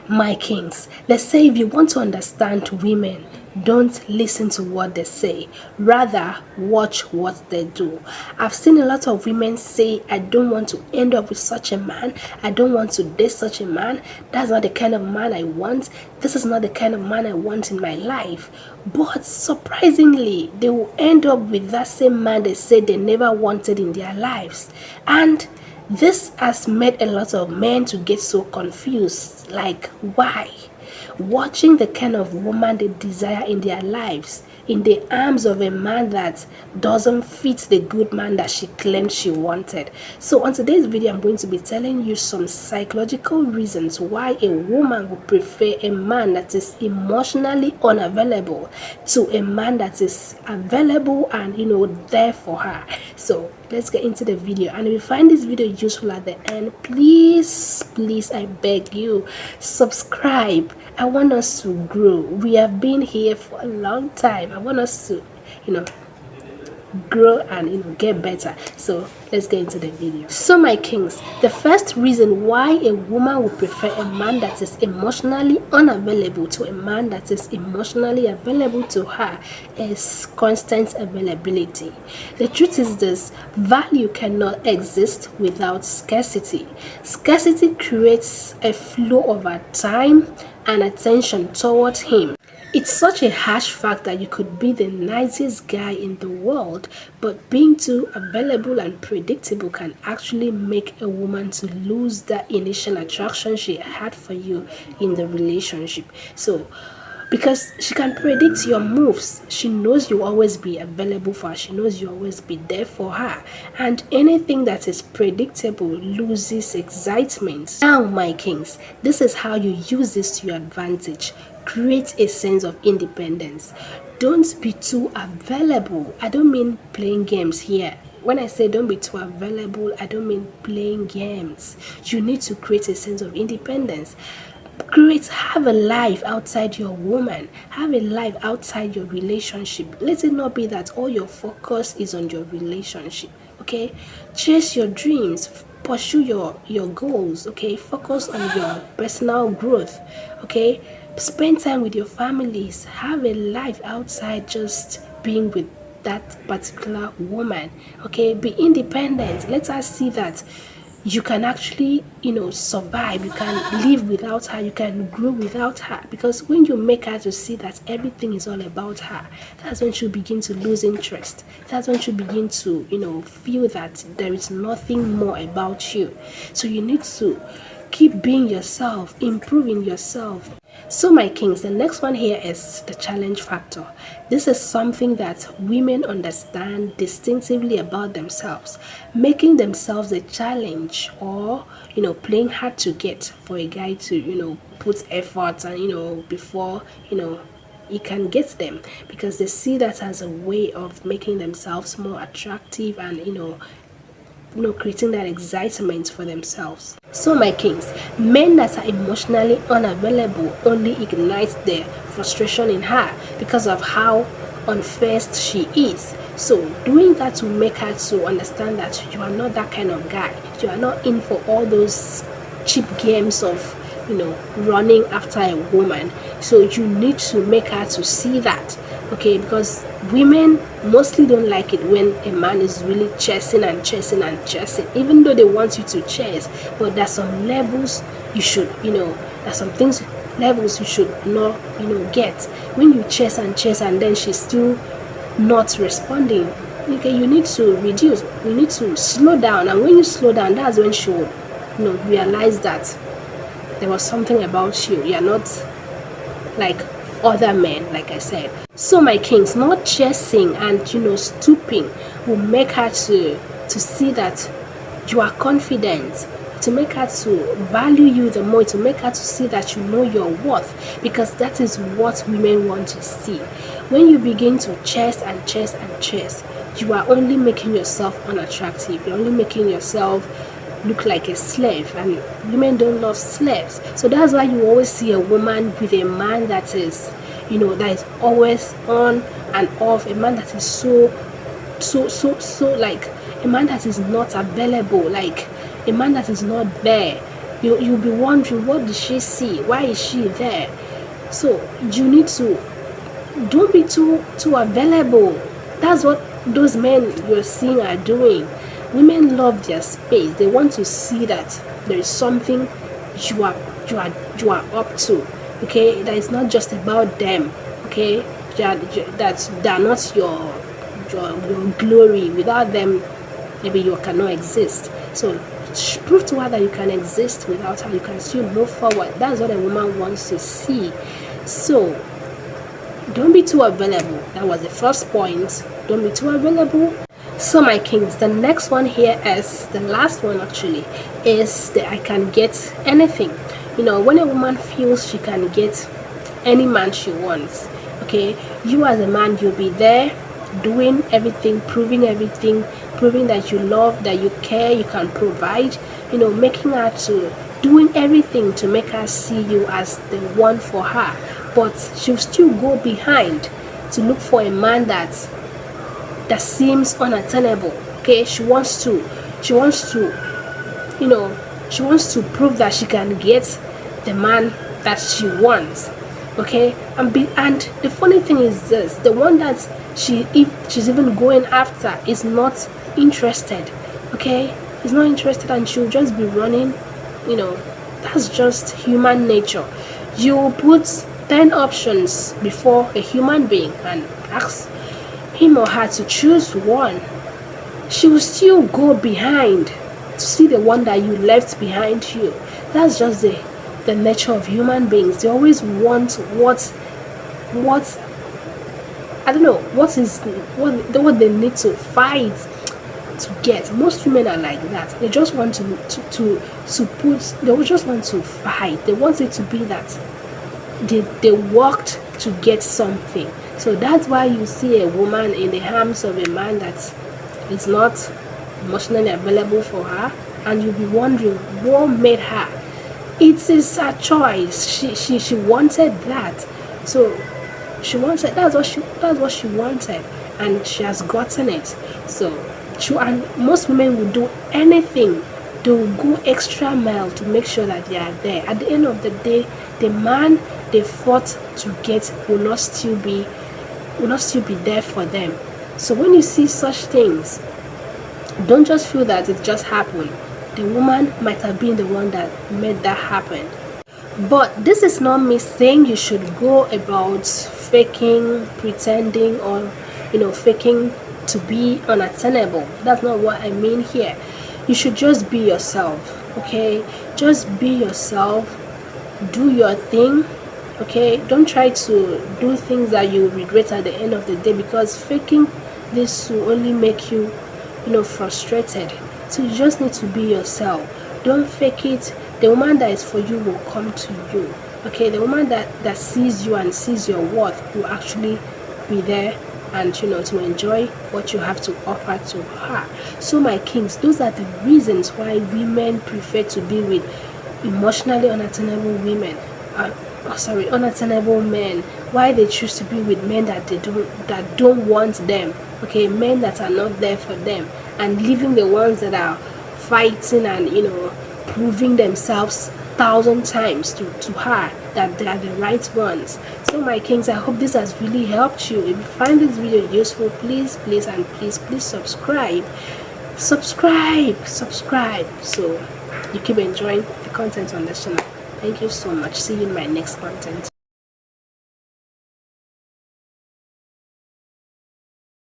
My kings, they say if you want to understand women, don't listen to what they say, rather watch what they do. I've seen a lot of women say, I don't want to end up with such a man, I don't want to date such a man, that's not the kind of man I want, this is not the kind of man I want in my life. But surprisingly, they will end up with that same man they said they never wanted in their lives. And this has made a lot of men to get so confused. Like, why? Watching the kind of woman they desire in their lives in the arms of a man that doesn't fit the good man that she claimed she wanted. So on today's video, I'm going to be telling you some psychological reasons why a woman would prefer a man that is emotionally unavailable to a man that is available and there for her. So let's get into the video, and if you find this video useful at the end, please I beg you, subscribe. I want us to grow. We have been here for a long time. I want us to grow and get better. So let's get into the video. So my kings, the first reason why a woman would prefer a man that is emotionally unavailable to a man that is emotionally available to her is constant availability. The truth is this: value cannot exist without scarcity. Scarcity creates a flow of our time and attention towards him. It's such a harsh fact that you could be the nicest guy in the world, but being too available and predictable can actually make a woman to lose that initial attraction she had for you in the relationship. So because she can predict your moves, she knows you'll always be available for her, she knows you'll always be there for her, and anything that is predictable loses excitement. Now my kings, this is how you use this to your advantage. Create a sense of independence. Don't be too available. I don't mean playing games here. When I say don't be too available, I don't mean playing games. You need to create a sense of independence. Have a life outside your woman, have a life outside your relationship. Let it not be that all your focus is on your relationship. Okay, chase your dreams, pursue your goals. Okay, focus on your personal growth. Okay, spend time with your families, have a life outside just being with that particular woman. Okay, be independent. Let us see that you can actually survive, you can live without her, you can grow without her. Because when you make her to see that everything is all about her, that's when she'll begin to lose interest. That's when she'll begin to feel that there is nothing more about you. So you need to keep being yourself, improving yourself. So my kings, the next one here is the challenge factor. This is something that women understand distinctively about themselves, making themselves a challenge, or playing hard to get for a guy to put effort and before he can get them, because they see that as a way of making themselves more attractive and creating that excitement for themselves. So my kings, men that are emotionally unavailable only ignite their frustration in her because of how unfair she is. So doing that will make her to understand that you are not that kind of guy. You are not in for all those cheap games of running after a woman. So you need to make her to see that. Okay, because women mostly don't like it when a man is really chasing and chasing and chasing, even though they want you to chase. But there's some levels you should there's some things levels you should not get. When you chase and then she's still not responding, okay, you need to reduce, you need to slow down. And when you slow down, that's when she will realize that there was something about you. You're not like other men, like I said. So my kings, not chasing and stooping will make her to see that you are confident, to make her to value you the more, to make her to see that you know your worth, because that is what women want to see. When you begin to chase and chase and chase, you are only making yourself unattractive. You're only making yourself look like a slave, and women don't love slaves. So that's why you always see a woman with a man that is that is always on and off, a man that is so like a man that is not available, like a man that is not there. You'll be wondering, what did she see? Why is she there? So you need to, don't be too available. That's what those men you're seeing are doing. Women love their space. They want to see that there is something you are you are up to. Okay, that is not just about them. Okay, they're not your glory. Without them, maybe you cannot exist. So prove to her that you can exist without her. You can still move forward. That's what a woman wants to see. So don't be too available. That was the first point. Don't be too available. So my kings, the next one here is the last one actually, is that I can get anything. When a woman feels she can get any man she wants, okay, you as a man, you'll be there doing everything, proving that you love, that you care, you can provide, making her to doing everything to make her see you as the one for her. But she'll still go behind to look for a man that seems unattainable. Okay, she wants to prove that she can get the man that she wants. Okay, and the funny thing is this: the one that if she's even going after is not interested. Okay, is not interested, and she'll just be running. That's just human nature. You put 10 options before a human being and ask him or her to choose one. She will still go behind to see the one that you left behind you. That's just the nature of human beings. They always want what I don't know, what they need to fight to get. Most women are like that. They just want they just want to fight. They want it to be that they worked to get something. So that's why you see a woman in the arms of a man that is not emotionally available for her, and you'll be wondering what made her. It is her choice. She wanted that. So she wanted, that's what she wanted, and she has gotten it. So and most women will do anything. They will go extra mile to make sure that they are there. At the end of the day, the man they fought to get will not still be there for them. So when you see such things, don't just feel that it just happened. The woman might have been the one that made that happen. But this is not me saying you should go about faking, pretending, or faking to be unattainable. That's not what I mean here. You should just be yourself. Okay, just be yourself. Do your thing. Okay, don't try to do things that you regret at the end of the day, because faking this will only make you frustrated. So you just need to be yourself. Don't fake it. The woman that is for you will come to you. Okay, the woman that sees you and sees your worth will actually be there and to enjoy what you have to offer to her. So my kings, those are the reasons why women prefer to be with emotionally unattainable women. Unattainable men. Why they choose to be with men that don't want them. Okay, men that are not there for them, and leaving the ones that are fighting and proving themselves 1,000 times to her that they are the right ones. So my kings, I hope this has really helped you. If you find this video useful, please subscribe, so you keep enjoying the content on this channel. Thank you so much. See you in my next content.